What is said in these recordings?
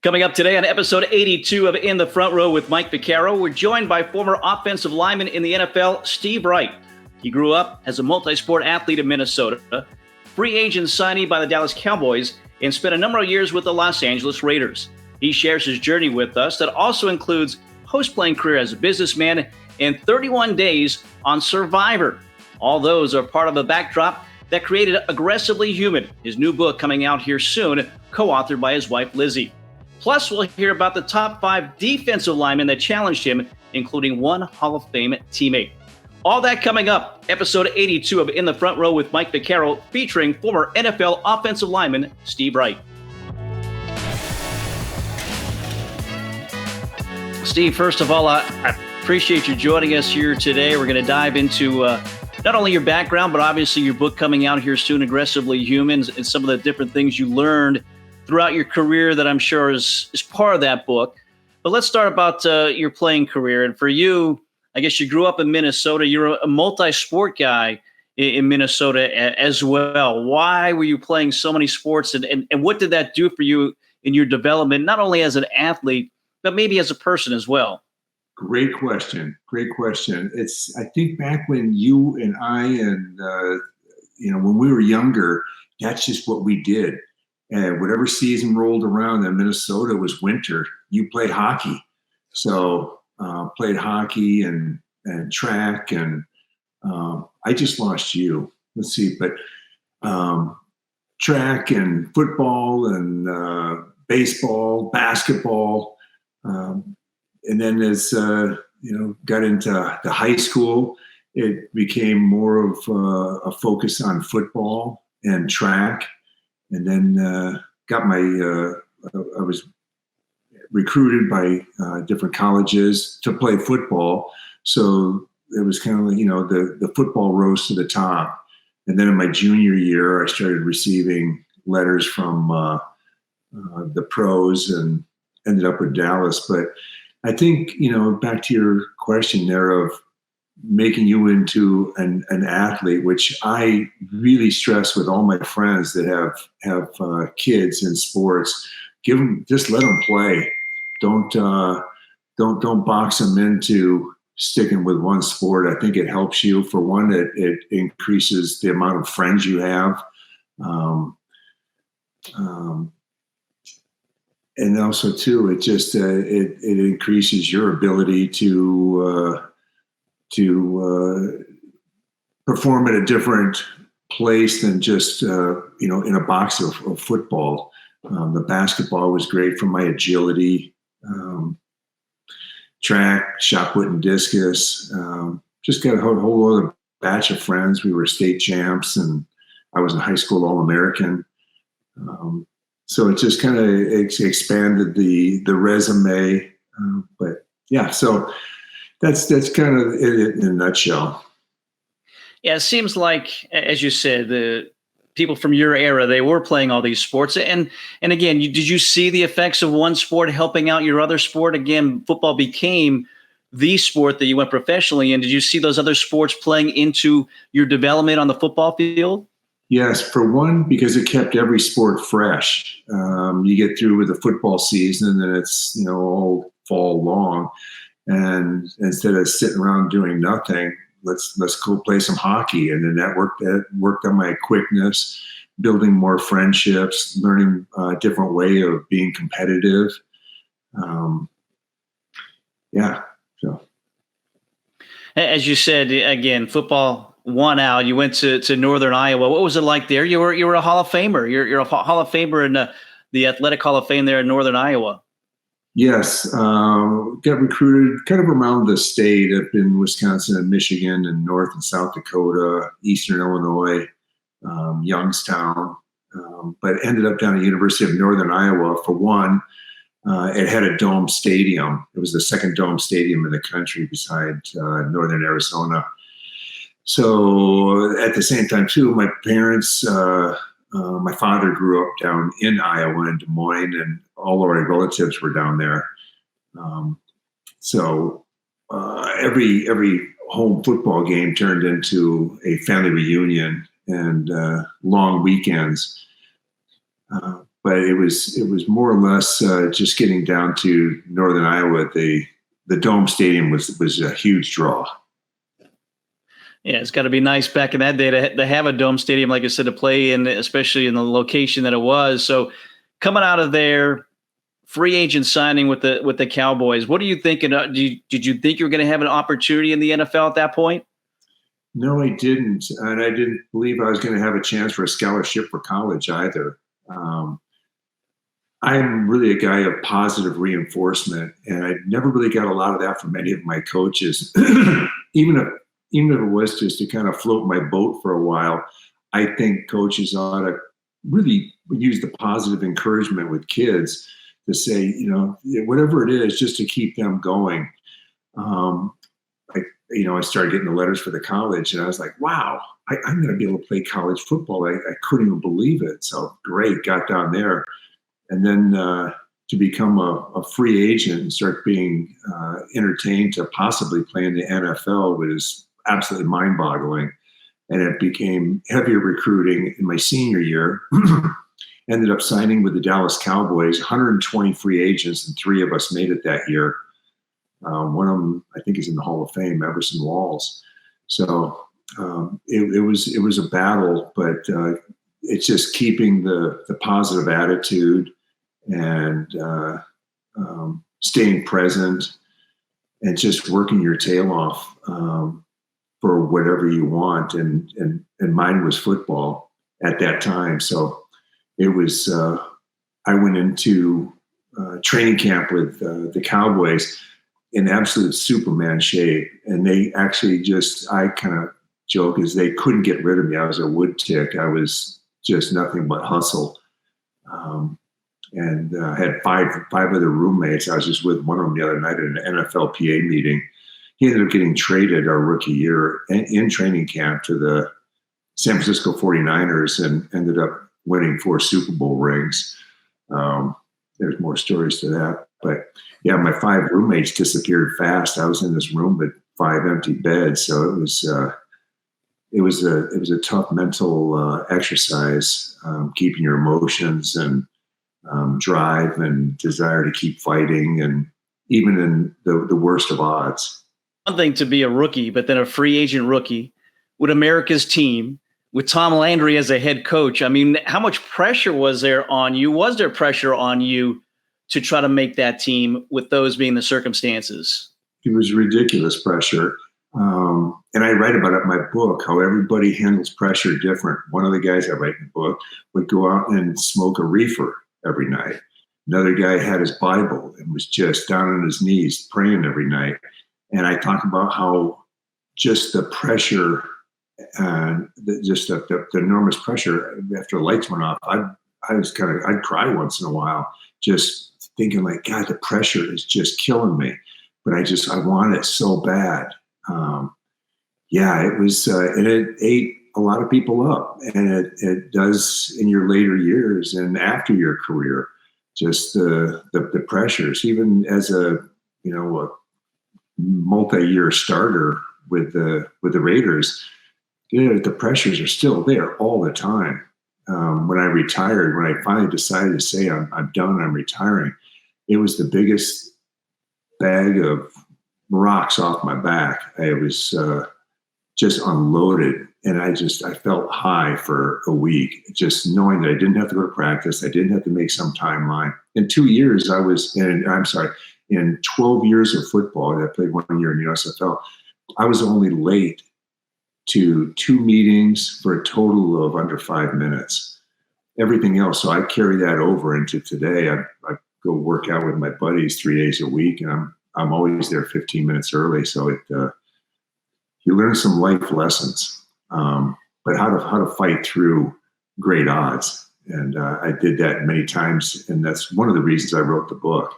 Coming up today on episode 82 of In the Front Row with Mike Vaccaro, we're joined by former offensive lineman in the NFL, Steve Wright. He grew up as a multi-sport athlete in Minnesota, free agent signee by the Dallas Cowboys, and spent a number of years with the Los Angeles Raiders. He shares his journey with us that also includes post-playing career as a businessman and 31 days on Survivor. All those are part of the backdrop that created Aggressively Human, his new book coming out here soon, co-authored by his wife, Lizzy. Plus, we'll hear about the top 5 defensive linemen that challenged him, including one Hall of Fame teammate. All that coming up, episode 82 of In the Front Row with Mike Vaccaro, featuring former NFL offensive lineman Steve Wright. Steve, first of all, I appreciate you joining us here today. We're going to dive into not only your background, but obviously your book coming out here soon, Aggressively Humans, and some of the different things you learned throughout your career that I'm sure is part of that book. But let's start about your playing career. And for you, I guess you grew up in Minnesota. You're a multi-sport guy in Minnesota as well. Why were you playing so many sports? And what did that do for you in your development, not only as an athlete, but maybe as a person as well? Great question. I think back when you and I and, when we were younger, that's just what we did. And whatever season rolled around in Minnesota was winter. You played hockey. So played hockey and track. And I just lost you. Let's see. But track and football and baseball, basketball. And then as, got into the high school, it became more of a focus on football and track. And then I was recruited by different colleges to play football. So it was kind of like, the football rose to the top. And then in my junior year, I started receiving letters from the pros and ended up with Dallas. But I think, back to your question there of making you into an athlete, which I really stress with all my friends that have kids in sports. Just let them play. Don't box them into sticking with one sport. I think it helps you. For one, it increases the amount of friends you have. And also too, it just it increases your ability to perform at a different place than just in a box of football. The basketball was great for my agility, track, shot put, and discus. Just got a whole other batch of friends. We were state champs, and I was a high school All-American. So it just kind of expanded the resume. But yeah, so that's kind of it in a nutshell. Yeah, it seems like, as you said, the people from your era, they were playing all these sports. And again, did you see the effects of one sport helping out your other sport? Again, football became the sport that you went professionally in. Did you see those other sports playing into your development on the football field? Yes, for one, because it kept every sport fresh. You get through with the football season and it's, all fall long. And instead of sitting around doing nothing, let's go play some hockey. And then that worked on my quickness, building more friendships, learning a different way of being competitive. So. As you said, again, football won out. You went to Northern Iowa. What was it like there? You were a Hall of Famer. You're a Hall of Famer in the Athletic Hall of Fame there in Northern Iowa. Yes, got recruited kind of around the state, up in Wisconsin and Michigan and North and South Dakota, Eastern Illinois, Youngstown, but ended up down at the University of Northern Iowa. For one, it had a dome stadium. It was the second dome stadium in the country beside Northern Arizona. So at the same time, too, my parents, my father grew up down in Iowa in Des Moines, and all of our relatives were down there. So every home football game turned into a family reunion and long weekends. but it was more or less just getting down to Northern Iowa. The Dome Stadium was a huge draw. Yeah, it's got to be nice back in that day to have a dome stadium, like I said, to play in, especially in the location that it was. So coming out of there, free agent signing with the Cowboys, what are you thinking? Did you think you were going to have an opportunity in the NFL at that point? No, I didn't. And I didn't believe I was going to have a chance for a scholarship for college either. I'm really a guy of positive reinforcement, and I never really got a lot of that from any of my coaches. Even if it was just to kind of float my boat for a while, I think coaches ought to really use the positive encouragement with kids to say, whatever it is, just to keep them going. I started getting the letters for the college, and I was like, wow, I'm going to be able to play college football. I couldn't even believe it. So great, got down there. And then to become a free agent and start being entertained to possibly play in the NFL was absolutely mind-boggling. And it became heavier recruiting in my senior year. Ended up signing with the Dallas Cowboys, 120 free agents, and 3 of us made it that year. One of them, I think, is in the Hall of Fame, Everson Walls. So it was a battle, but it's just keeping the positive attitude and staying present and just working your tail off for whatever you want. And mine was football at that time. So it was, I went into training camp with the Cowboys in absolute Superman shape. And they actually I kind of joke is they couldn't get rid of me. I was a wood tick. I was just nothing but hustle. And had five other roommates. I was just with one of them the other night at an NFLPA meeting. He ended up getting traded our rookie year in training camp to the San Francisco 49ers and ended up winning 4 Super Bowl rings. There's more stories to that. But yeah, my 5 roommates disappeared fast. I was in this room with 5 empty beds. So it was a tough mental exercise, keeping your emotions and drive and desire to keep fighting, and even in the worst of odds. One thing to be a rookie, but then a free agent rookie with America's team, with Tom Landry as a head coach. I mean, how much pressure was there on you? Was there pressure on you to try to make that team with those being the circumstances? It was ridiculous pressure. And I write about it in my book, how everybody handles pressure different. One of the guys I write in the book would go out and smoke a reefer every night. Another guy had his Bible and was just down on his knees praying every night. And I talk about how just the pressure and the enormous pressure after the lights went off, I'd cry once in a while, just thinking like, God, the pressure is just killing me. But I want it so bad. It was, and it ate a lot of people up, and it does in your later years and after your career, just the pressures, even as a multi-year starter with the Raiders, the pressures are still there all the time. When I finally decided to say I'm done, I'm retiring, it was the biggest bag of rocks off my back. I was just unloaded, and I felt high for a week, just knowing that I didn't have to go to practice. I didn't have to make some timeline. In 2 years, in 12 years of football, I played 1 year in the USFL, I was only late to 2 meetings for a total of under 5 minutes. Everything else, so I carry that over into today. I go work out with my buddies 3 days a week, and I'm always there 15 minutes early. So you learn some life lessons, but how to fight through great odds. And I did that many times, and that's one of the reasons I wrote the book.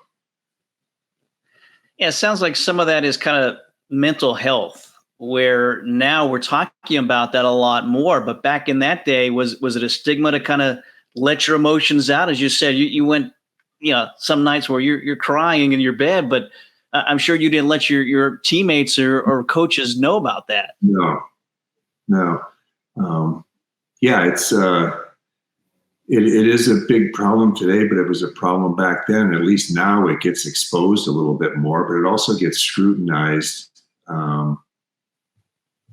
Yeah, it sounds like some of that is kind of mental health, where now we're talking about that a lot more. But back in that day, was it a stigma to kind of let your emotions out? As you said, you went, some nights where you're crying in your bed, but I'm sure you didn't let your teammates or coaches know about that. No. It is a big problem today, but it was a problem back then. At least now it gets exposed a little bit more, but it also gets scrutinized,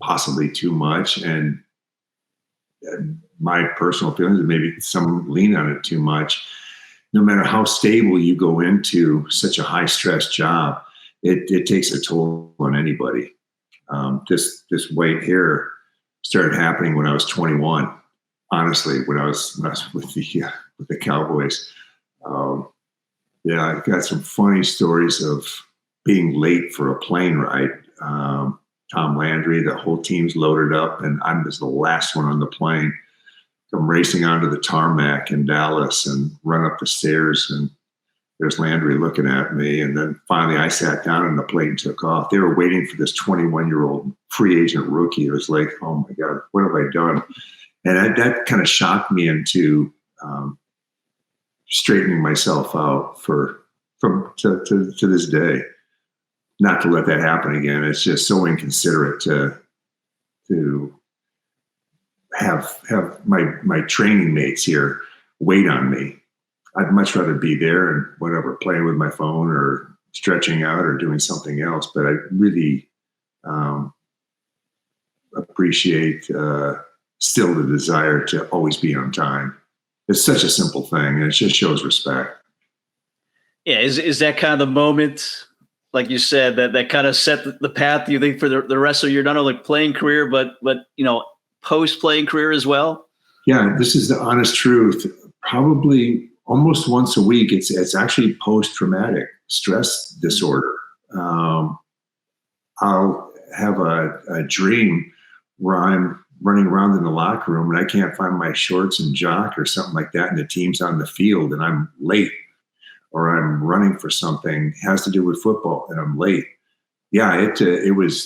possibly too much. And my personal feelings, maybe some lean on it too much. No matter how stable you go into such a high stress job, it takes a toll on anybody. This white hair started happening when I was 21. Honestly, when I was with the Cowboys, I've got some funny stories of being late for a plane ride. Tom Landry, the whole team's loaded up, and I was the last one on the plane. I'm racing onto the tarmac in Dallas and run up the stairs, and there's Landry looking at me. And then finally I sat down and the plane took off. They were waiting for this 21-year-old free agent rookie. It was like, oh my God, what have I done? And that kind of shocked me into straightening myself out to this day. Not to let that happen again. It's just so inconsiderate to have my training mates here wait on me. I'd much rather be there and whatever, playing with my phone or stretching out or doing something else. But I really appreciate still the desire to always be on time. It's such a simple thing, and it just shows respect. Yeah, is that kind of the moment, like you said, that kind of set the path, you think, for the rest of your not only playing career, but post-playing career as well? Yeah, this is the honest truth. Probably almost once a week, it's actually post-traumatic stress disorder. I'll have a dream where I'm running around in the locker room and I can't find my shorts and jock or something like that, and the team's on the field and I'm late, or I'm running for something, it has to do with football, and I'm late. Yeah, it was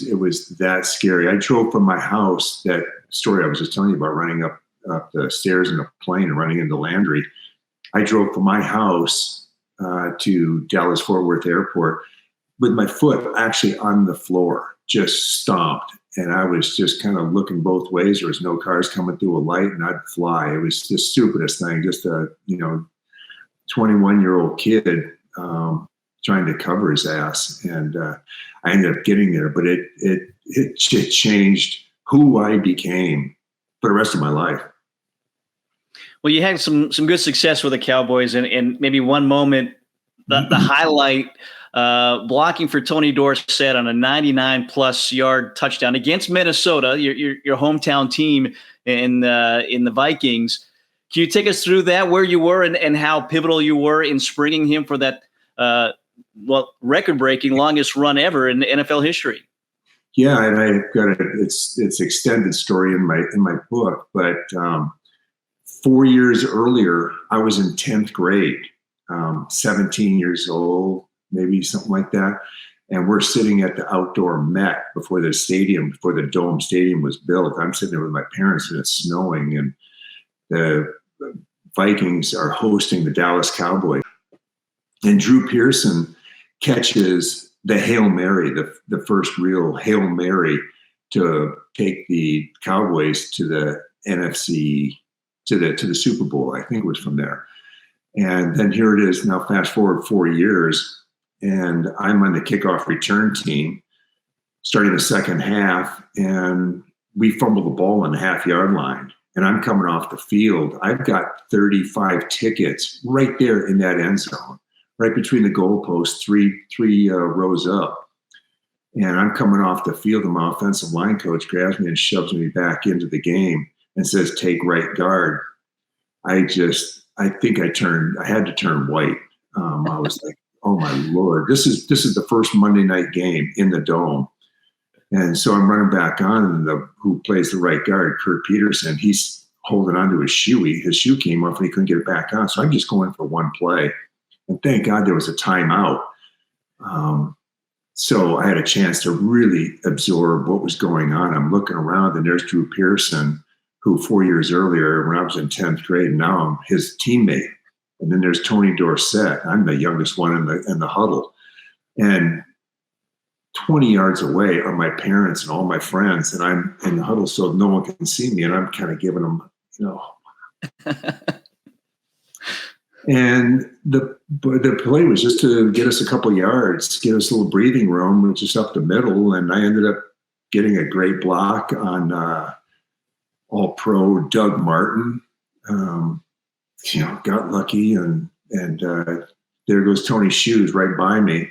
that scary. I drove from my house, that story I was just telling you about, running up the stairs in a plane and running into Landry. I drove from my house to Dallas Fort Worth Airport with my foot actually on the floor, just stomped. And I was just kind of looking both ways. There was no cars coming through a light, and I'd fly. It was the stupidest thing, just a 21-year-old kid trying to cover his ass. And I ended up getting there, but it changed who I became for the rest of my life. Well, you had some good success with the Cowboys, and maybe one moment, the highlight, blocking for Tony Dorsett on a 99-plus yard touchdown against Minnesota, your hometown team in the Vikings. Can you take us through that, where you were and how pivotal you were in springing him for that record-breaking longest run ever in NFL history? Yeah, and I've got it's extended story in my book, but 4 years earlier, I was in 10th grade, 17 years old, maybe something like that. And we're sitting at the outdoor Met before the Dome Stadium was built. I'm sitting there with my parents, and it's snowing, and the Vikings are hosting the Dallas Cowboys. And Drew Pearson catches the Hail Mary, the first real Hail Mary to take the Cowboys to the NFC, to the Super Bowl. I think it was from there. And then here it is now, fast forward 4 years, and I'm on the kickoff return team starting the second half, and we fumble the ball on the half-yard line. And I'm coming off the field. I've got 35 tickets right there in that end zone, right between the goalposts, three rows up. And I'm coming off the field, and my offensive line coach grabs me and shoves me back into the game and says, "Take right guard." I think I had to turn white. I was like, oh my Lord, this is the first Monday night game in the Dome. And so I'm running back on, and who plays the right guard, Kurt Peterson, he's holding onto his shoe. His shoe came off and he couldn't get it back on. So I'm just going for one play. And thank God there was a timeout. So I had a chance to really absorb what was going on. I'm looking around, and there's Drew Pearson, who 4 years earlier, when I was in 10th grade, and now I'm his teammate. And then there's Tony Dorsett. I'm the youngest one in the huddle. And 20 yards away are my parents and all my friends, and I'm in the huddle so no one can see me, and I'm kind of giving them, And the play was just to get us a couple yards, give us a little breathing room, just up the middle. And I ended up getting a great block on All-Pro Doug Martin. Got lucky, and there goes Tony's shoes right by me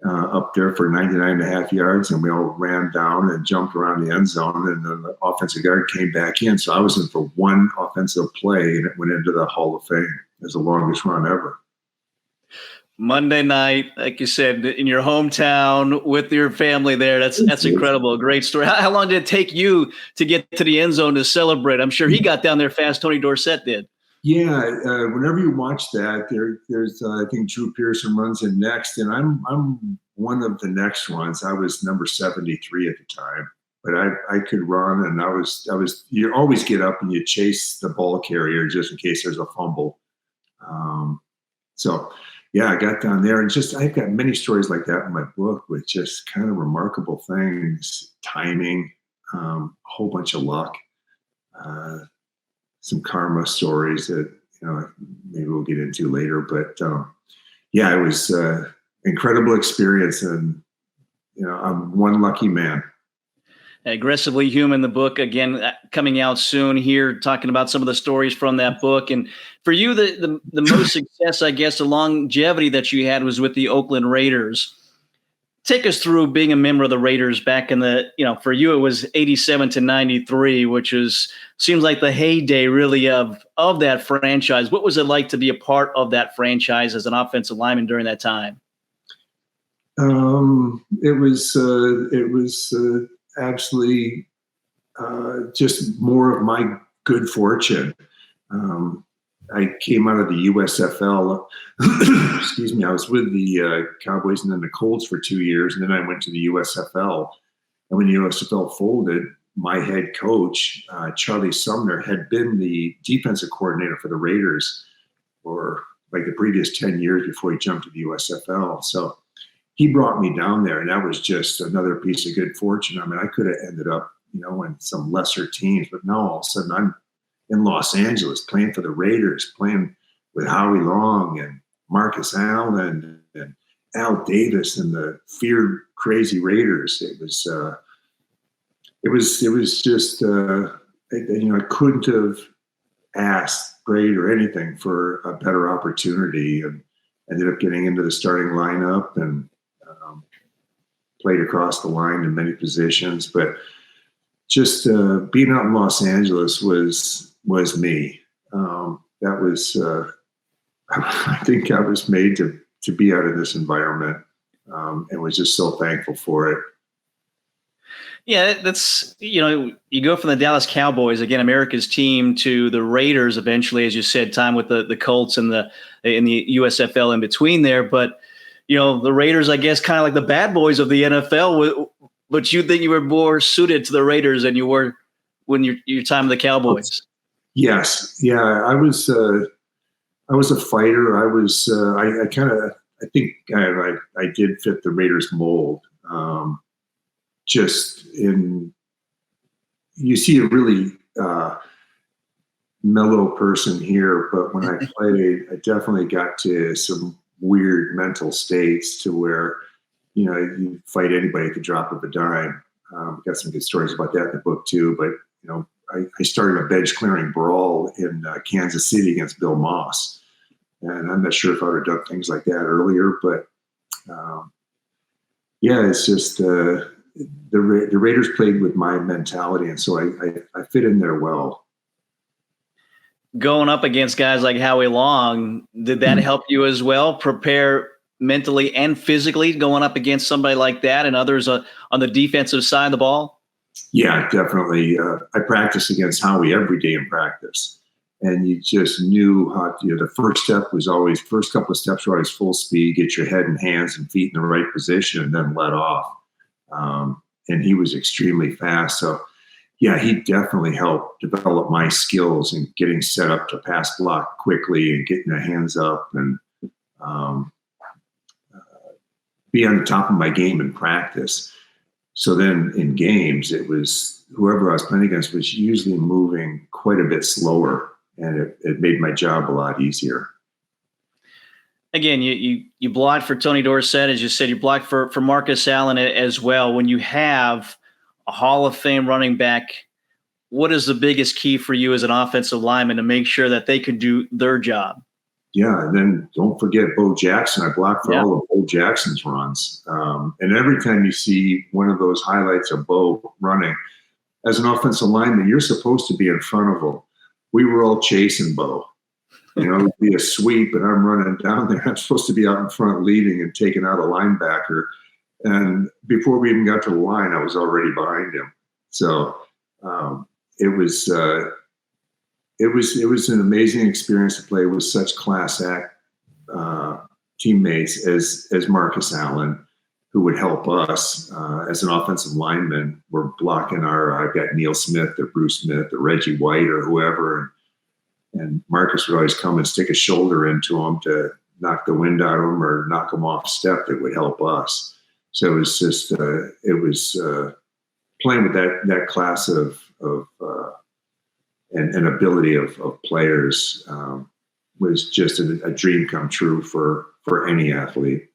up there for 99.5 yards, and we all ran down and jumped around the end zone, and then the offensive guard came back in. So I was in for one offensive play, and it went into the Hall of Fame as the longest run ever. Monday night, like you said, in your hometown with your family there. That's incredible. A great story. How long did it take you to get to the end zone to celebrate? I'm sure he got down there fast. Tony Dorsett did. Yeah, whenever you watch that, there's I think Drew Pearson runs in next, and I'm one of the next ones. I was number 73 at the time, but I could run, and I was you always get up and you chase the ball carrier just in case there's a fumble. So yeah, I got down there, and I've got many stories like that in my book with just kind of remarkable things, timing, a whole bunch of luck. Some karma stories that maybe we'll get into later, but yeah, it was an incredible experience, and I'm one lucky man. Aggressively Human, the book, again, coming out soon here, talking about some of the stories from that book. And for you, the most success, I guess, the longevity that you had was with the Oakland Raiders. Take us through being a member of the Raiders back in the, for you, it was 87 to 93, which seems like the heyday really of that franchise. What was it like to be a part of that franchise as an offensive lineman during that time? It was absolutely just more of my good fortune. I came out of the USFL. Excuse me. I was with the Cowboys and then the Colts for 2 years, and then I went to the USFL. And when the USFL folded, my head coach, Charlie Sumner, had been the defensive coordinator for the Raiders for like the previous 10 years before he jumped to the USFL. So he brought me down there, and that was just another piece of good fortune. I mean, I could have ended up, in some lesser teams, but no, all of a sudden I'm in Los Angeles playing for the Raiders, playing with Howie Long and Marcus Allen and Al Davis and the feared crazy Raiders. It was just I couldn't have asked great or anything for a better opportunity, and ended up getting into the starting lineup and played across the line in many positions. But just being out in Los Angeles was me. That was I think I was made to be out of this environment, and was just so thankful for it. Yeah, that's, you go from the Dallas Cowboys, again, America's team, to the Raiders eventually, as you said, time with the Colts and in the USFL in between there. But, the Raiders, I guess, kind of like the bad boys of the NFL, but you think you were more suited to the Raiders than you were when your time with the Cowboys. Yes. Yeah. I was a fighter. I think I did fit the Raiders mold. You see a really mellow person here, but when I played, I definitely got to some weird mental states to where, you fight anybody at the drop of a dime. Got some good stories about that in the book too, but, I started a bench clearing brawl in Kansas City against Bill Moss. And I'm not sure if I would have done things like that earlier, but yeah, it's just the Raiders played with my mentality, and so I fit in there well. Going up against guys like Howie Long, did that help you as well, prepare mentally and physically going up against somebody like that and others on the defensive side of the ball? Yeah, definitely. I practiced against Howie every day in practice. And you just knew how, the first couple of steps were always full speed, get your head and hands and feet in the right position, and then let off. And he was extremely fast. So, yeah, he definitely helped develop my skills in getting set up to pass block quickly and getting the hands up and be on the top of my game in practice. So then in games, it was whoever I was playing against was usually moving quite a bit slower, and it made my job a lot easier. Again, you blocked for Tony Dorsett, as you said. You blocked for Marcus Allen as well. When you have a Hall of Fame running back, what is the biggest key for you as an offensive lineman to make sure that they can do their job? Yeah, and then don't forget Bo Jackson. I blocked for all of Bo Jackson's runs. And every time you see one of those highlights of Bo running, as an offensive lineman, you're supposed to be in front of him. We were all chasing Bo. You know, it'd be a sweep, and I'm running down there. I'm supposed to be out in front leading and taking out a linebacker. And before we even got to the line, I was already behind him. So it was an amazing experience to play with such class act teammates as Marcus Allen, who would help us as an offensive lineman. We're blocking I've got Neil Smith or Bruce Smith or Reggie White or whoever. And Marcus would always come and stick a shoulder into him to knock the wind out of him or knock him off step that would help us. So it was just, playing with that class of and ability of players was just a dream come true for any athlete.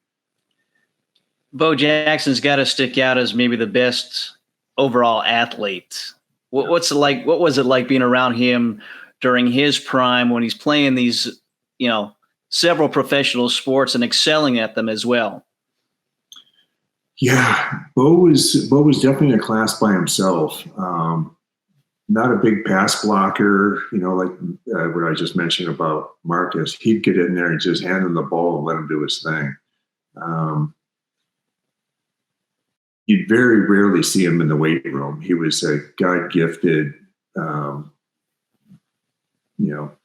Bo Jackson's got to stick out as maybe the best overall athlete. What was it like being around him during his prime when he's playing these, several professional sports and excelling at them as well? Yeah, Bo was definitely in a class by himself. Not a big pass blocker, like what I just mentioned about Marcus. He'd get in there and just hand him the ball and let him do his thing. You'd very rarely see him in the weight room. He was a God-gifted,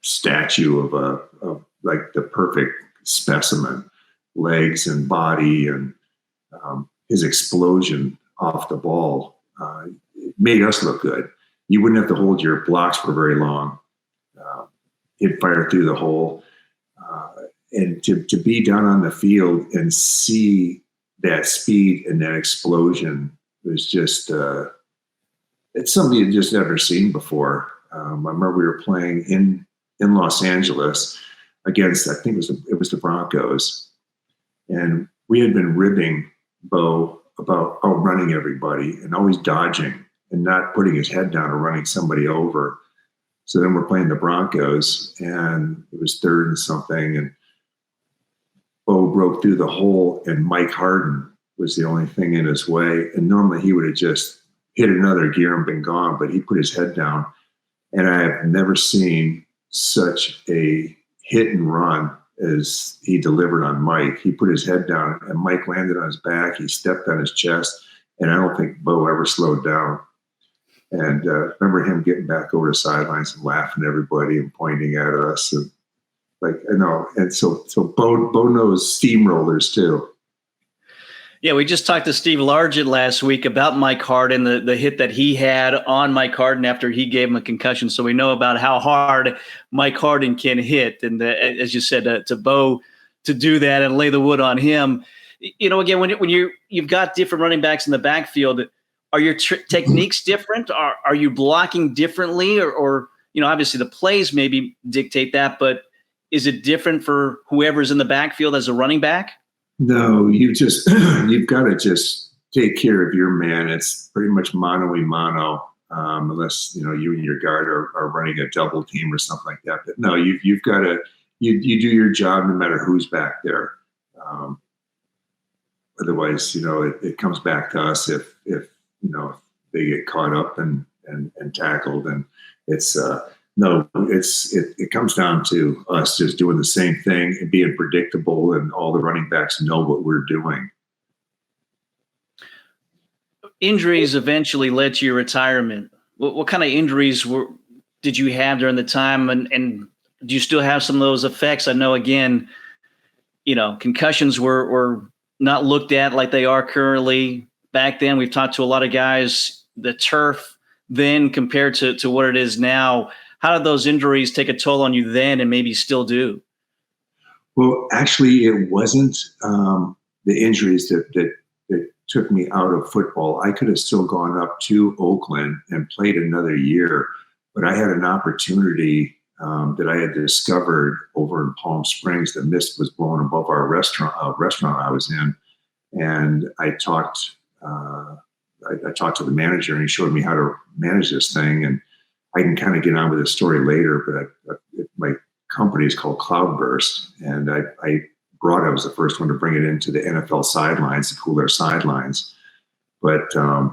statue of like the perfect specimen, legs and body, and his explosion off the ball made us look good. You wouldn't have to hold your blocks for very long. He'd fire through the hole. And to be down on the field and see that speed and that explosion was just, it's something you'd just never seen before. I remember we were playing in Los Angeles against, I think it was the Broncos. And we had been ribbing Bo about outrunning everybody and always dodging and not putting his head down or running somebody over. So then we're playing the Broncos, and it was 3rd and something, and Bo broke through the hole, and Mike Harden was the only thing in his way. And normally he would have just hit another gear and been gone, but he put his head down. And I have never seen such a hit and run as he delivered on Mike. He put his head down, and Mike landed on his back. He stepped on his chest, and I don't think Bo ever slowed down. And remember him getting back over the sidelines and laughing at everybody and pointing at us. And and so Bo knows steamrollers too. Yeah, we just talked to Steve Largent last week about Mike Harden, the hit that he had on Mike Harden after he gave him a concussion. So we know about how hard Mike Harden can hit. And as you said, to Bo to do that and lay the wood on him. Again, when you've got different running backs in the backfield, are your techniques different? Are you blocking differently? Or obviously the plays maybe dictate that, but is it different for whoever's in the backfield as a running back? No, you've got to just take care of your man. It's pretty much mano-a-mano, unless you and your guard are running a double team or something like that. But no, you've got to you do your job no matter who's back there. Otherwise, it comes back to us if they get caught up and tackled, and it's it comes down to us just doing the same thing and being predictable, and all the running backs know what we're doing. Injuries eventually led to your retirement. What kind of injuries did you have during the time, and do you still have some of those effects? I know, again, concussions were not looked at like they are currently. Back then, we've talked to a lot of guys, the turf then compared to what it is now. How did those injuries take a toll on you then and maybe still do? Well, actually, it wasn't the injuries that took me out of football. I could have still gone up to Oakland and played another year, but I had an opportunity that I had discovered over in Palm Springs. The mist was blowing above our restaurant I was in, and I talked to the manager, and he showed me how to manage this thing. And I can kind of get on with the story later, but my company is called Cloudburst, and I was the first one to bring it into the NFL sidelines to cool their sidelines. But and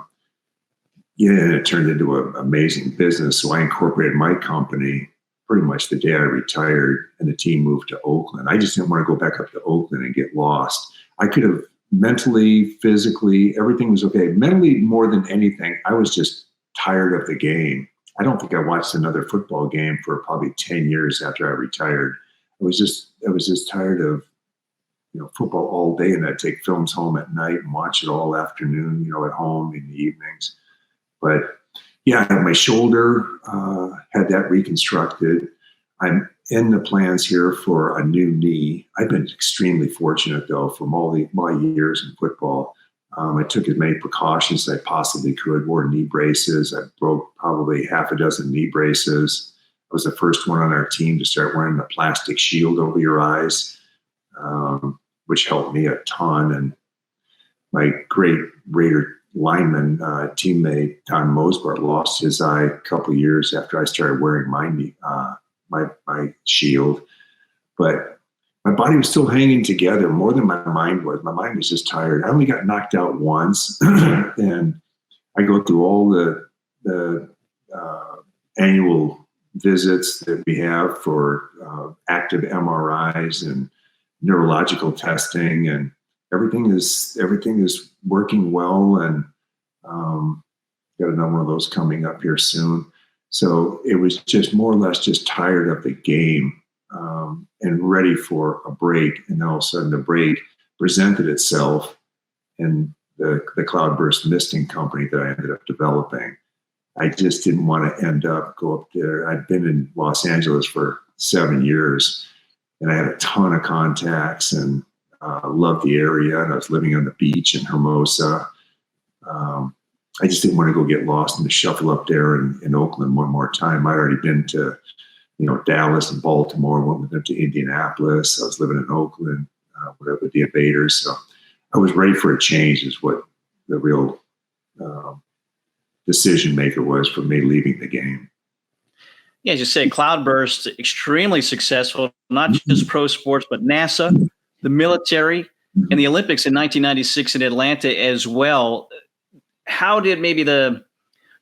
it turned into an amazing business. So I incorporated my company pretty much the day I retired, and the team moved to Oakland. I just didn't want to go back up to Oakland and get lost. I could have mentally, physically, everything was okay. Mentally, more than anything, I was just tired of the game. I don't think I watched another football game for probably 10 years after I retired. I was just tired of, football all day, and I'd take films home at night and watch it all afternoon, at home in the evenings. But yeah, I had my shoulder, had that reconstructed. I'm in the plans here for a new knee. I've been extremely fortunate, though, from all my years in football. I took as many precautions as I possibly could, wore knee braces. I broke probably half a dozen knee braces. I was the first one on our team to start wearing the plastic shield over your eyes, which helped me a ton. And my great Raider lineman teammate, Tom Mosbart, lost his eye a couple of years after I started wearing my shield. But my body was still hanging together more than my mind was. My mind was just tired. I only got knocked out once, and I go through all the annual visits that we have for active MRIs and neurological testing, and everything is working well, and got another one of those coming up here soon. So it was just more or less just tired of the game, and ready for a break. And all of a sudden the break presented itself in the Cloudburst misting company that I ended up developing. I just didn't want to go up there. I'd been in Los Angeles for 7 years, and I had a ton of contacts and loved the area. And I was living on the beach in Hermosa. I just didn't want to go get lost in the shuffle up there in Oakland one more time. I'd already been to, Dallas and Baltimore, went with them to Indianapolis. I was living in Oakland with the Invaders. So I was ready for a change, is what the real decision maker was for me leaving the game. Yeah, as you say, Cloudburst, extremely successful, not just pro sports, but NASA, the military, and the Olympics in 1996 in Atlanta as well. How did maybe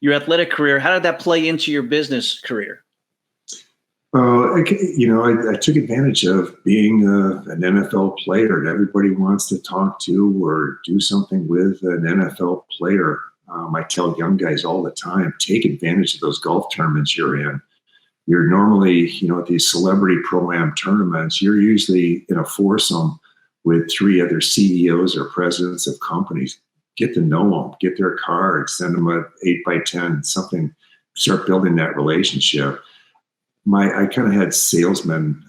your athletic career, how did that play into your business career? I took advantage of being an NFL player, and everybody wants to talk to or do something with an NFL player. I tell young guys all the time, take advantage of those golf tournaments you're in. You're normally, at these celebrity pro-am tournaments, you're usually in a foursome with 3 other CEOs or presidents of companies. Get to know them, get their card, send them a 8x10, something, start building that relationship. I kind of had salesmen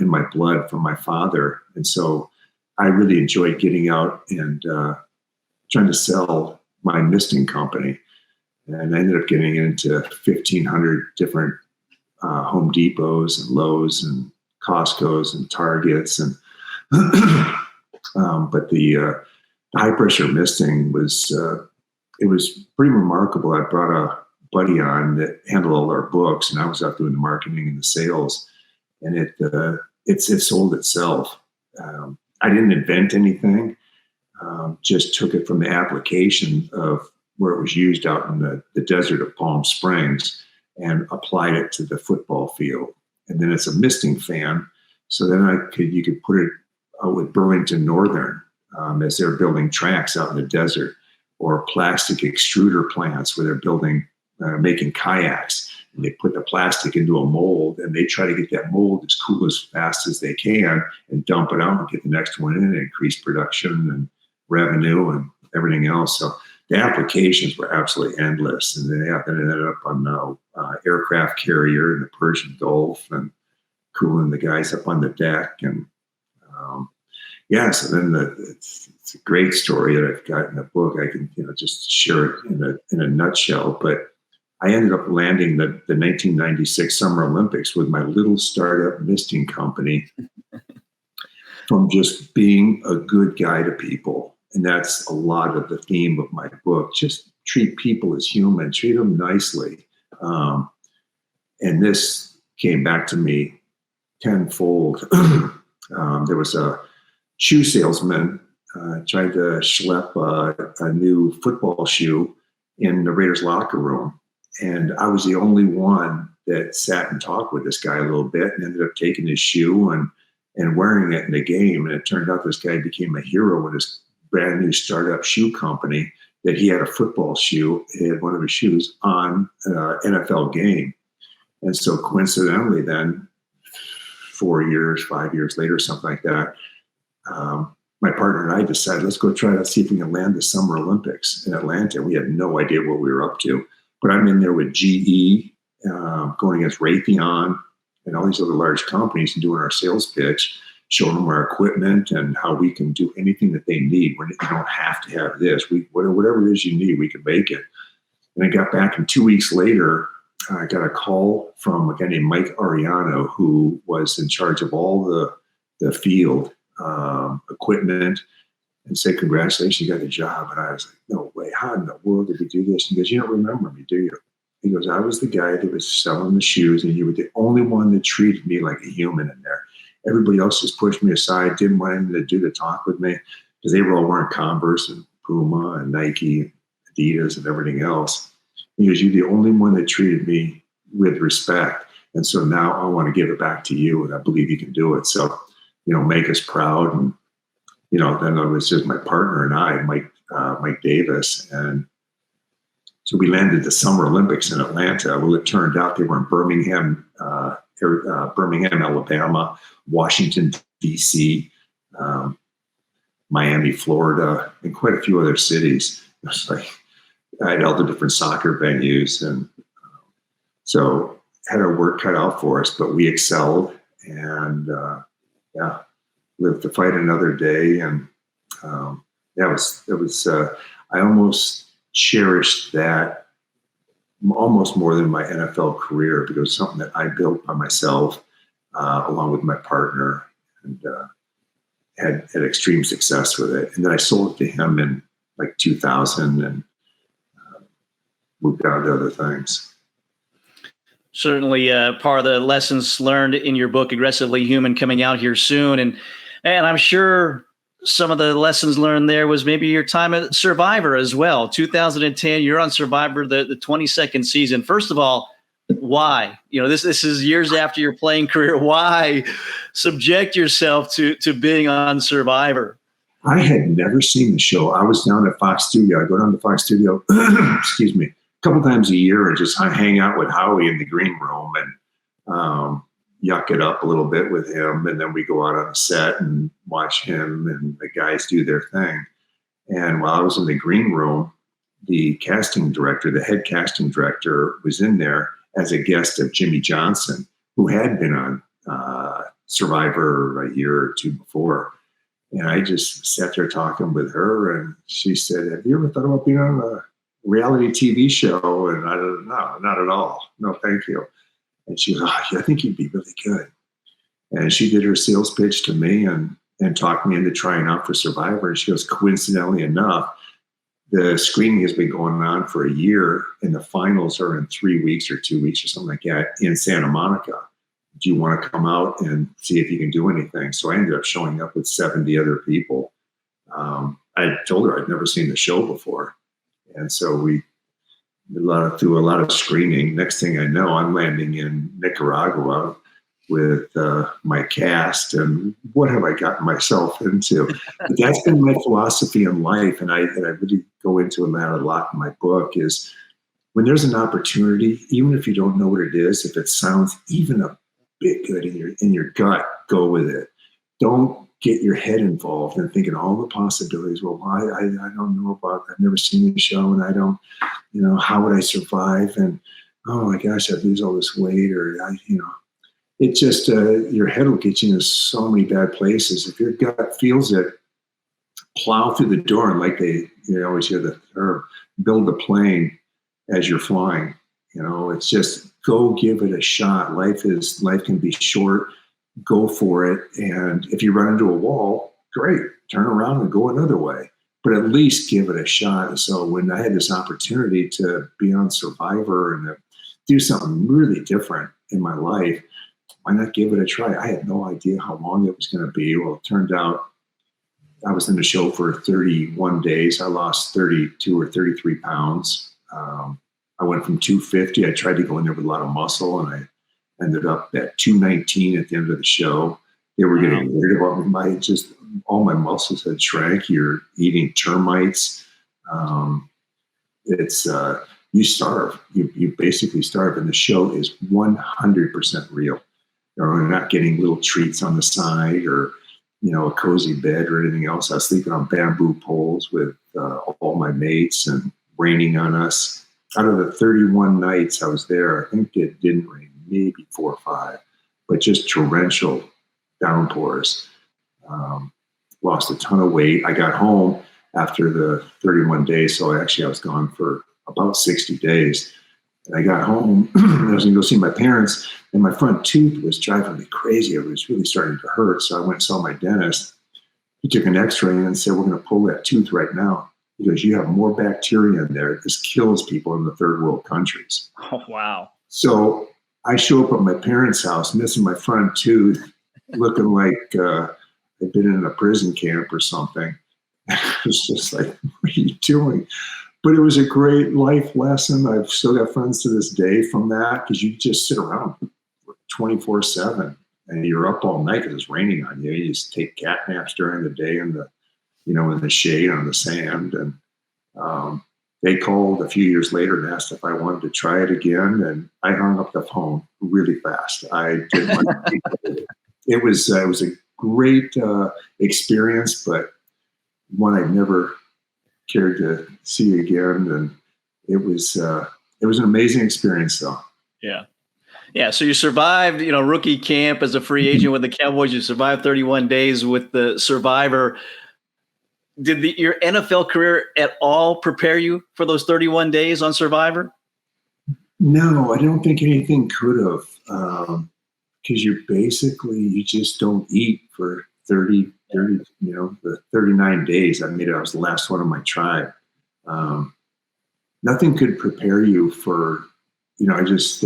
in my blood from my father. And so I really enjoyed getting out and trying to sell my misting company. And I ended up getting into 1,500 different Home Depots and Lowe's and Costco's and Targets. And but the high pressure misting was pretty remarkable. I brought a buddy on that handled all our books, and I was out doing the marketing and the sales, and it sold itself. I didn't invent anything, just took it from the application of where it was used out in the desert of Palm Springs and applied it to the football field. And then it's a misting fan, so then you could put it out with Burlington Northern as they're building tracks out in the desert, or plastic extruder plants where they're building making kayaks, and they put the plastic into a mold, and they try to get that mold as cool as fast as they can and dump it out and get the next one in and increase production and revenue and everything else. So the applications were absolutely endless, and then it ended up on aircraft carrier in the Persian Gulf and cooling the guys up on the deck. And so then it's a great story that I've got in the book. I can just share it in a nutshell, but I ended up landing the 1996 Summer Olympics with my little startup misting company from just being a good guy to people. And that's a lot of the theme of my book. Just treat people as human, treat them nicely. And this came back to me tenfold. There was a shoe salesman tried to schlep a new football shoe in the Raiders locker room. And I was the only one that sat and talked with this guy a little bit and ended up taking his shoe and wearing it in the game. And it turned out this guy became a hero with his brand new startup shoe company, that he had a football shoe. He had one of his shoes on an NFL game. And so coincidentally then, 5 years later, something like that, my partner and I decided, let's go try to see if we can land the Summer Olympics in Atlanta. We had no idea what we were up to. But I'm in there with GE, going against Raytheon and all these other large companies and doing our sales pitch, showing them our equipment and how we can do anything that they need. You don't have to have this. Whatever it is you need, we can make it. And I got back, and 2 weeks later, I got a call from a guy named Mike Ariano, who was in charge of all the field equipment, and said, congratulations, you got the job. And I was like, no way, how in the world did we do this? And he goes, you don't remember me, do you? He goes, I was the guy that was selling the shoes, and you were the only one that treated me like a human in there. Everybody else just pushed me aside, didn't want anything to do the talk with me, because they were all wearing Converse and Puma and Nike, Adidas, and everything else. He goes, you're the only one that treated me with respect. And so now I want to give it back to you, and I believe you can do it. So, make us proud. And, then it was just my partner and I, Mike Davis. And so we landed the Summer Olympics in Atlanta. Well, it turned out they were in Birmingham, Alabama, Washington, D.C., Miami, Florida, and quite a few other cities. It was like, I had all the different soccer venues. And so had our work cut out for us, but we excelled, and lived to fight another day. And I almost cherished that almost more than my NFL career, because it was something that I built by myself, along with my partner, and had extreme success with it. And then I sold it to him in like 2000 and moved on to other things. Certainly part of the lessons learned in your book, Aggressively Human, coming out here soon. And I'm sure some of the lessons learned there was maybe your time at Survivor as well. 2010, you're on Survivor, the 22nd season. First of all, why? This is years after your playing career. Why subject yourself to being on Survivor? I had never seen the show. I was down at Fox Studio. I go down to Fox Studio, excuse me, a couple times a year and just hang out with Howie in the green room and yuck it up a little bit with him. And then we go out on the set and watch him and the guys do their thing. And while I was in the green room, the casting director, the head casting director, was in there as a guest of Jimmy Johnson, who had been on Survivor a year or two before. And I just sat there talking with her, and she said, have you ever thought about being on a reality TV show? And I don't know, not at all. No, thank you. And she goes, I think you'd be really good. And she did her sales pitch to me and talked me into trying out for Survivor. And she goes, coincidentally enough, the screening has been going on for a year, and the finals are in 3 weeks or 2 weeks or something like that in Santa Monica. Do you want to come out and see if you can do anything? So I ended up showing up with 70 other people. I told her I'd never seen the show before. And so we through a lot of screening. Next thing I know, I'm landing in Nicaragua with my cast, and what have I gotten myself into? But that's been my philosophy in life, and I really go into that a lot in my book, is when there's an opportunity, even if you don't know what it is, if it sounds even a bit good in your gut, go with it. Don't get your head involved and thinking all the possibilities. Well, why? I don't know about, I've never seen the show, and I don't, how would I survive? And, oh my gosh, I'd lose all this weight, or, it just, your head will get you into so many bad places. If your gut feels it, plow through the door, and like they always hear the term, build the plane as you're flying. It's just go give it a shot. Life can be short. Go for it. And if you run into a wall, great, turn around and go another way. But at least give it a shot. So when I had this opportunity to be on Survivor and to do something really different in my life, why not give it a try? I had no idea how long it was going to be. Well, it turned out I was in the show for 31 days. I lost 32 or 33 pounds. I went from 250. I tried to go in there with a lot of muscle, and I ended up at 219 at the end of the show. They were getting worried about me. All my muscles had shrank. You're eating termites. You starve. You basically starve, and the show is 100% real. You're not getting little treats on the side or a cozy bed or anything else. I was sleeping on bamboo poles with all my mates and raining on us. Out of the 31 nights I was there, I think it didn't rain, maybe 4 or 5, but just torrential downpours. Lost a ton of weight. I got home after the 31 days, so I was gone for about 60 days. And I got home, I was going to go see my parents, and my front tooth was driving me crazy. It was really starting to hurt, so I went and saw my dentist. He took an x-ray and said, we're going to pull that tooth right now. He goes, you have more bacteria in there. This kills people in the third world countries. Oh, wow. So I show up at my parents' house, missing my front tooth, looking like I'd been in a prison camp or something. It was just like, what are you doing? But it was a great life lesson. I've still got friends to this day from that, because you just sit around 24/7 and you're up all night because it's raining on you. You just take cat naps during the day in the shade on the sand. And they called a few years later and asked if I wanted to try it again. And I hung up the phone really fast. It was a great experience, but one I'd never cared to see again. And it was an amazing experience, though. Yeah. Yeah. So you survived, rookie camp as a free agent with the Cowboys. You survived 31 days with the Survivor. Did your NFL career at all prepare you for those 31 days on Survivor? No, I don't think anything could have, because you just don't eat for 30, the 39 days. I was the last one of my tribe. Nothing could prepare you for, I just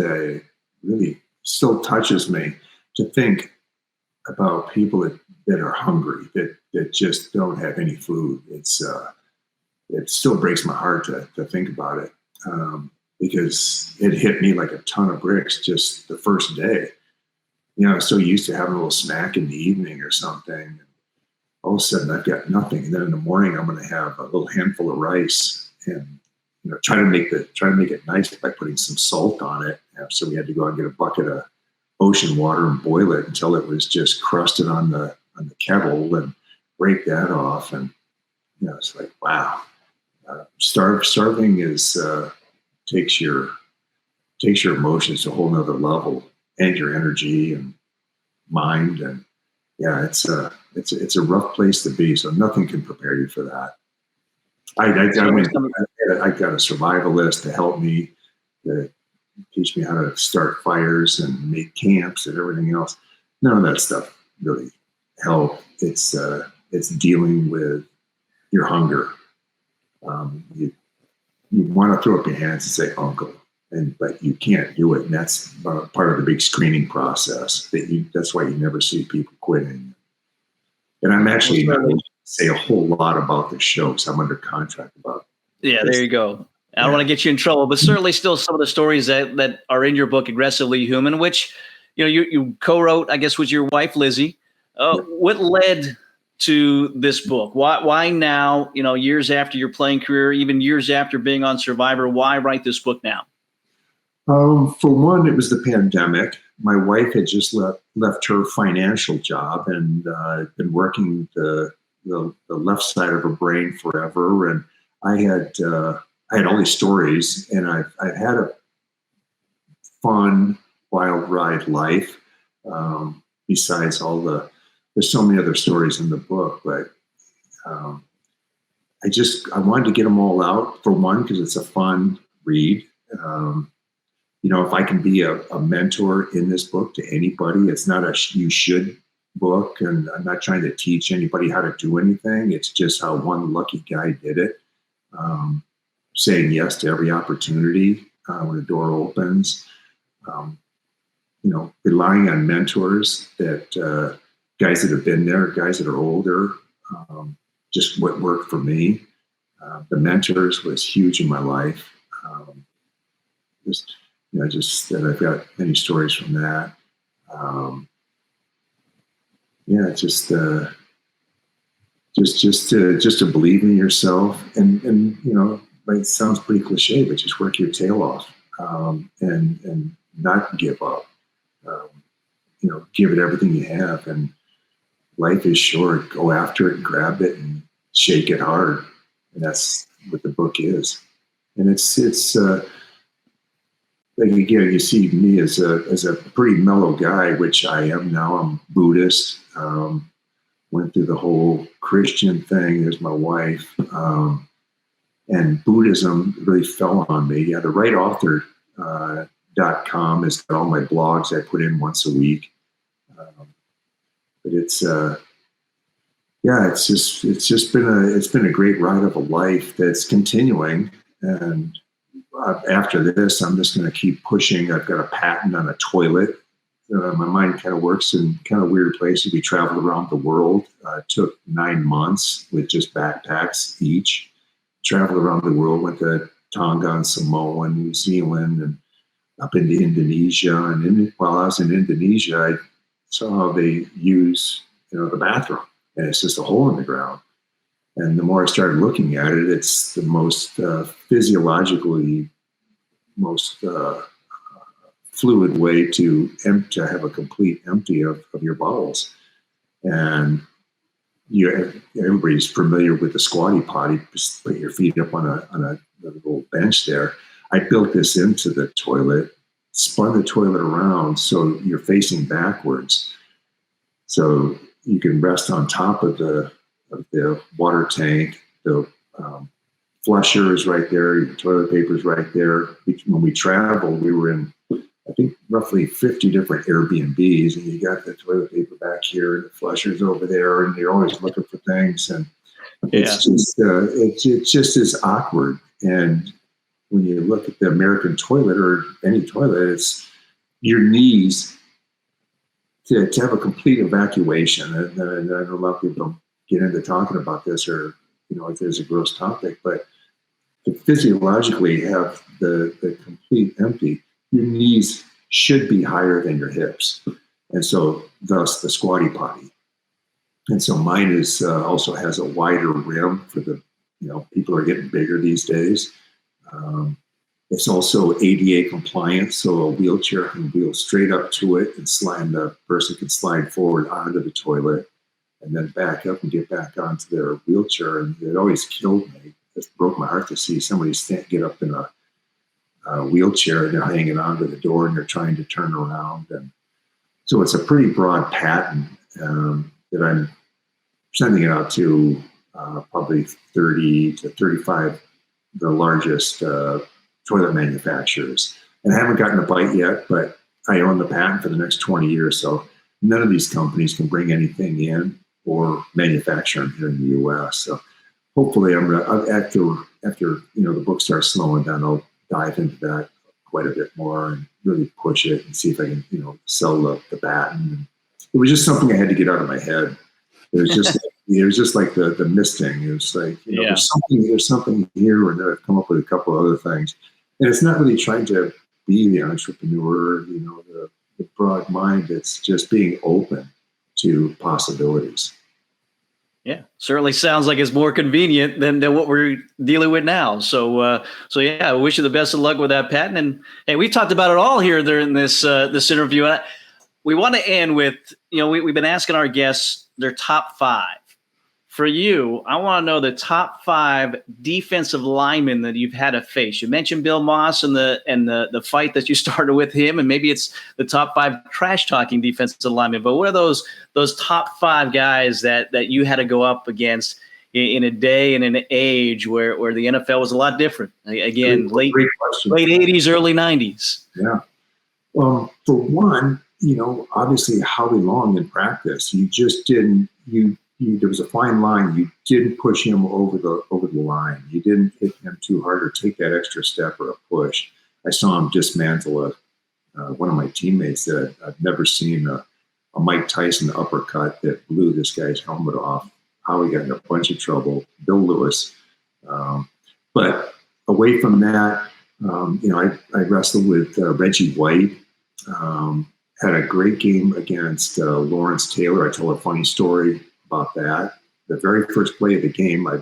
really still touches me to think about people that are hungry, that just don't have any food. It still breaks my heart to think about it, because it hit me like a ton of bricks just the first day. I was so used to having a little snack in the evening or something. All of a sudden I've got nothing. And then in the morning I'm going to have a little handful of rice and try to make it nice by putting some salt on it. So we had to go and get a bucket of ocean water and boil it until it was just crusted on the kettle and break that off. And it's like, wow, starving takes your emotions to a whole nother level, and your energy and mind. And yeah, it's a rough place to be. So nothing can prepare you for that. I got a survivalist to help me, to teach me how to start fires and make camps and everything else. None of that stuff really helped. It's dealing with your hunger. You want to throw up your hands and say, "Uncle," but you can't do it. And that's part of the big screening process. That's why you never see people quitting. And I'm actually not going to say a whole lot about this show because I'm under contract about it. Yeah, there you go. I don't want to get you in trouble, but certainly still some of the stories that are in your book, Aggressively Human, which you co-wrote, I guess, with your wife, Lizzy. What led to this book? Why now, years after your playing career, even years after being on Survivor, why write this book now? For one, it was the pandemic. My wife had just left her financial job and been working the left side of her brain forever. And I had all these stories, and I've had a fun, wild ride life. Besides there's so many other stories in the book, but I wanted to get them all out, for one, because it's a fun read. if I can be a mentor in this book to anybody, it's not a you should book, and I'm not trying to teach anybody how to do anything. It's just how one lucky guy did it. Saying yes to every opportunity when the door opens. Relying on mentors, that guys that have been there, guys that are older, just what worked for me. The mentors was huge in my life. Just that I've got many stories from that. Just to believe in yourself, and it sounds pretty cliche, but just work your tail off, and not give up. Give it everything you have, and life is short. Go after it and grab it and shake it hard, and that's what the book is. And it's like, again, you see me as a pretty mellow guy, which I am now. I'm Buddhist. Went through the whole Christian thing. There's my wife, and Buddhism really fell on me. Yeah, the rightauthor.com has got all my blogs I put in once a week. But it's been a great ride of a life that's continuing. And after this, I'm just going to keep pushing. I've got a patent on a toilet. My mind kind of works in kind of weird places. We traveled around the world. It took 9 months with just backpacks each. Traveled around the world, went to Tonga and Samoa and New Zealand and up into Indonesia. And while I was in Indonesia, I saw how they use, the bathroom. And it's just a hole in the ground. And the more I started looking at it, it's the most physiologically most fluid way to have a complete empty of your bowels. And everybody's familiar with the squatty potty. Just put your feet up on a little bench there. I built this into the toilet, spun the toilet around so you're facing backwards. So you can rest on top of the water tank. The flusher is right there. Your toilet paper is right there. When we traveled, we were in, I think, roughly 50 different Airbnbs, and you got the toilet paper back here, and the flusher's over there, and you're always looking for things. And it's just as awkward. And when you look at the American toilet or any toilet, it's your knees to have a complete evacuation. And I know a lot of people don't get into talking about this, or if there's a gross topic, but to physiologically have the complete empty, your knees should be higher than your hips, and so thus the squatty potty. And so mine is also has a wider rim for the people are getting bigger these days. It's also ADA compliant, so a wheelchair can wheel straight up to it and the person can slide forward onto the toilet and then back up and get back onto their wheelchair. And it always killed me. It broke my heart to see somebody get up in a wheelchair and they're hanging onto the door and they're trying to turn around. And so it's a pretty broad patent that I'm sending it out to probably 30 to 35, the largest toilet manufacturers. And I haven't gotten a bite yet, but I own the patent for the next 20 years. So none of these companies can bring anything in or manufacture them here in the U.S. So hopefully after the book starts slowing down, I'll dive into that quite a bit more and really push it and see if I can, sell the patent. And it was just something I had to get out of my head. It was just like the misting. It was like, there's something here, and I've come up with a couple of other things. And it's not really trying to be the entrepreneur, the broad mind. It's just being open to possibilities. Yeah, certainly sounds like it's more convenient than what we're dealing with now. So I wish you the best of luck with that patent. And hey, we talked about it all here during this interview. We want to end with, we've been asking our guests their top 5. For you, I want to know the top 5 defensive linemen that you've had to face. You mentioned Bill Moss and the fight that you started with him, and maybe it's the top 5 trash talking defensive linemen. But what are those top 5 guys that you had to go up against in a day and an age where the NFL was a lot different. Again, late 80s, early 90s. Yeah. Well, for one, obviously Howie Long in practice, you just didn't. There was a fine line. You didn't push him over the line. You didn't hit him too hard or take that extra step or a push. I saw him dismantle one of my teammates that I've never seen a Mike Tyson uppercut that blew this guy's helmet off. Howie got in a bunch of trouble. Bill Lewis. But away from that, I wrestled with Reggie White. Had a great game against Lawrence Taylor. I tell a funny story about that. The very first play of the game, I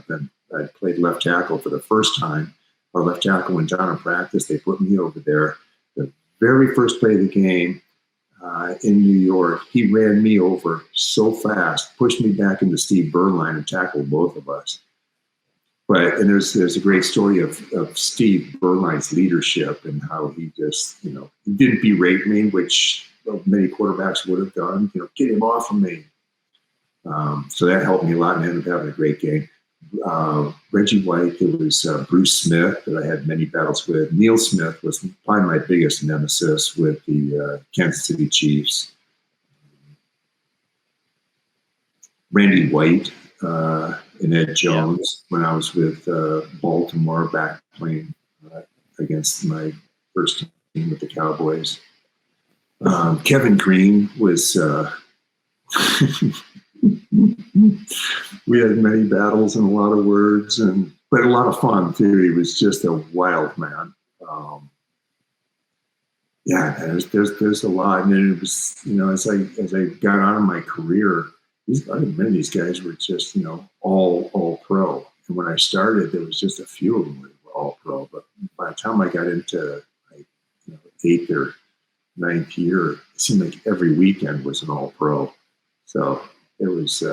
played left tackle for the first time. Our left tackle went down in practice. They put me over there. The very first play of the game in New York, he ran me over so fast, pushed me back into Steve Berline and tackled both of us. And there's a great story of Steve Berline's leadership and how he just, he didn't berate me, which many quarterbacks would have done. Get him off of me. So that helped me a lot and I ended up having a great game. Reggie White, there was Bruce Smith that I had many battles with. Neil Smith was probably my biggest nemesis with the Kansas City Chiefs. Randy White and Ed Jones when I was with Baltimore back playing against my first team with the Cowboys. Kevin Green was... we had many battles and a lot of words, but a lot of fun too. He was just a wild man. There's a lot, and it was as I got on in my career, many of these guys were just all pro. And when I started, there was just a few of them that were all pro. But by the time I got into eighth or ninth year, it seemed like every weekend was an all pro. So it was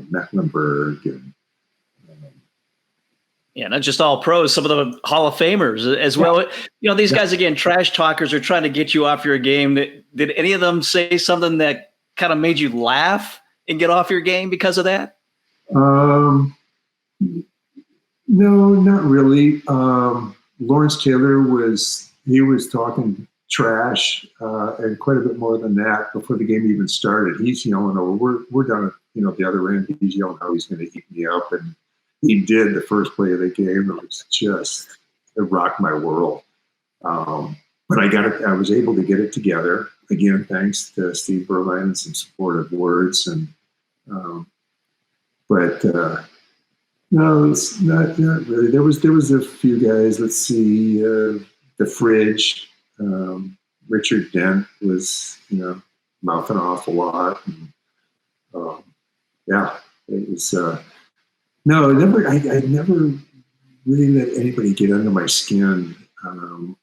Mecklenburg and not just all pros, some of them Hall of Famers as well. These guys, again, trash talkers are trying to get you off your game. Did any of them say something that kind of made you laugh and get off your game because of that? No, not really. Lawrence Taylor was talking trash and quite a bit more than that before the game even started. He's yelling over. We're down at the other end. He's yelling how he's going to eat me up, and he did the first play of the game. It rocked my world. But I was able to get it together again, thanks to Steve Berline and some supportive words. And no, it's not really. There was a few guys. Let's see, the Fridge. Richard Dent was, mouthing off a lot. And, it was, I never really let anybody get under my skin,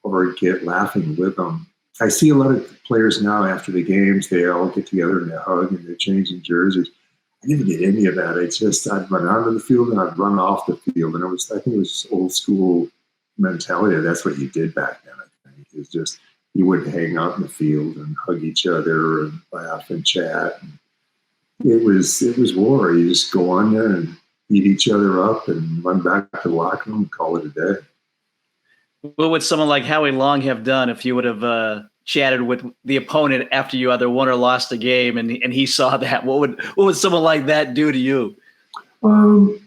or get laughing with them. I see a lot of players now after the games, they all get together and they hug and they're changing jerseys. I never did any of that. I'd run onto the field and I'd run off the field. And I think it was old school mentality. That's what you did back then. I think it was just, you wouldn't hang out in the field and hug each other and laugh and chat. And it was war. You just go on there and beat each other up and run back to the locker room and call it a day. What would someone like Howie Long have done if you would have chatted with the opponent after you either won or lost the game and he saw that? What would someone like that do to you? Not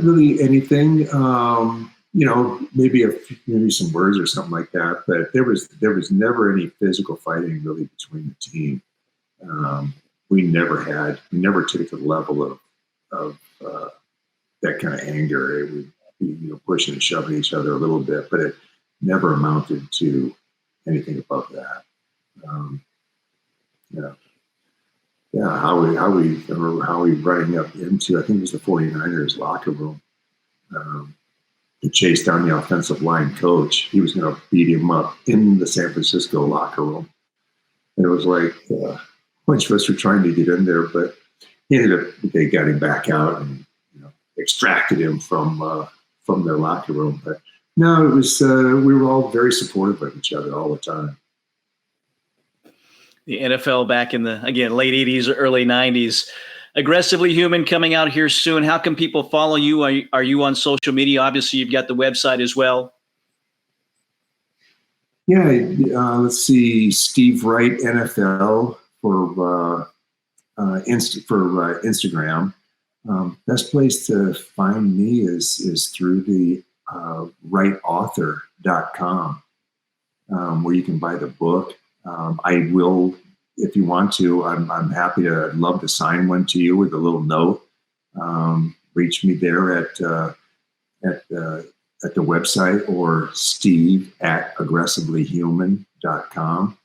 really anything. Maybe some words or something like that. But there was never any physical fighting really between the team. We never took it to the level of that kind of anger. It would be pushing and shoving each other a little bit, but it never amounted to anything above that. Howie running up into, I think it was the 49ers locker room. He chased down the offensive line coach. He was going to beat him up in the San Francisco locker room. And it was like a bunch of us were trying to get in there, but they got him back out and extracted him from their locker room. But no, it was we were all very supportive of each other all the time. The NFL back in the, again, late 80s, early 90s. Aggressively Human coming out here soon. How can people follow you? Are you on social media? Obviously, you've got the website as well. Yeah, let's see, Steve Wright NFL for Instagram. Best place to find me is through the wrightauthor.com, where you can buy the book. I will, if you want to, I'm happy to, I'd love to sign one to you with a little note. Reach me there at the website, or steve@aggressivelyhuman.com.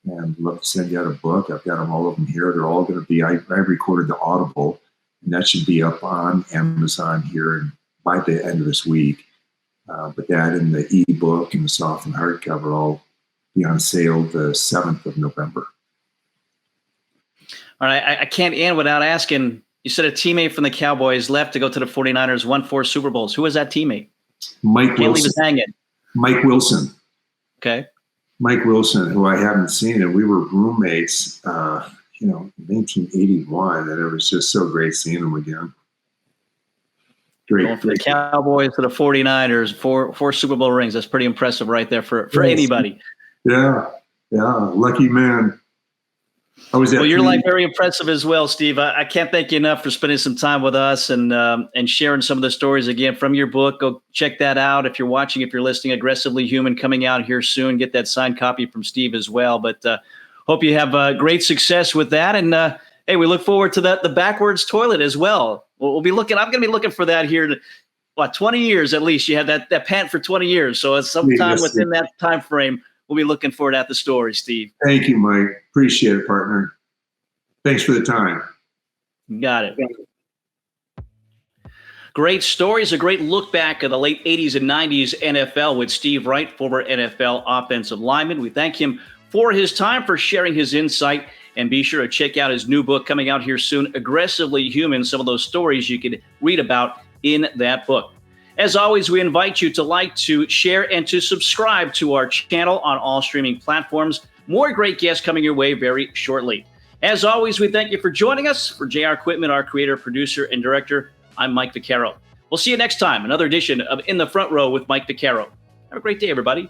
And I'd love to send you out a book. I've got them, all of them here. They're all going to be, I recorded the Audible, and that should be up on Amazon here by the end of this week. But that and the ebook and the soft and hardcover all be on sale the 7th of November. All right. I can't end without asking, you said a teammate from the Cowboys left to go to the 49ers, won 4 Super Bowls. Who was that teammate? Mike Can't leave Wilson. us hanging. Mike Wilson. Okay. Mike Wilson, who I haven't seen, and we were roommates, in 1981, and it was just so great seeing him again. Great. Going from the Cowboys to the 49ers, four Super Bowl rings. That's pretty impressive right there for anybody. Yeah, lucky man. Well, your life very impressive as well, Steve. I can't thank you enough for spending some time with us and sharing some of the stories again from your book. Go check that out if you're watching, if you're listening. Aggressively Human coming out here soon. Get that signed copy from Steve as well. But hope you have great success with that. And hey, we look forward to the backwards toilet as well. We'll be looking. I'm going to be looking for that here. 20 years at least. You had that pant for 20 years. So it's sometime within that time frame. We'll be looking for it at the story, Steve. Thank you, Mike. Appreciate it, partner. Thanks for the time. Got it. Great stories, a great look back at the late 80s and 90s NFL with Steve Wright, former NFL offensive lineman. We thank him for his time, for sharing his insight, and be sure to check out his new book coming out here soon, Aggressively Human, some of those stories you could read about in that book. As always, we invite you to like, to share, and to subscribe to our channel on all streaming platforms. More great guests coming your way very shortly. As always, we thank you for joining us. For J.R. Quitman, our creator, producer, and director, I'm Mike Vaccaro. We'll see you next time, another edition of In the Front Row with Mike Vaccaro. Have a great day, everybody.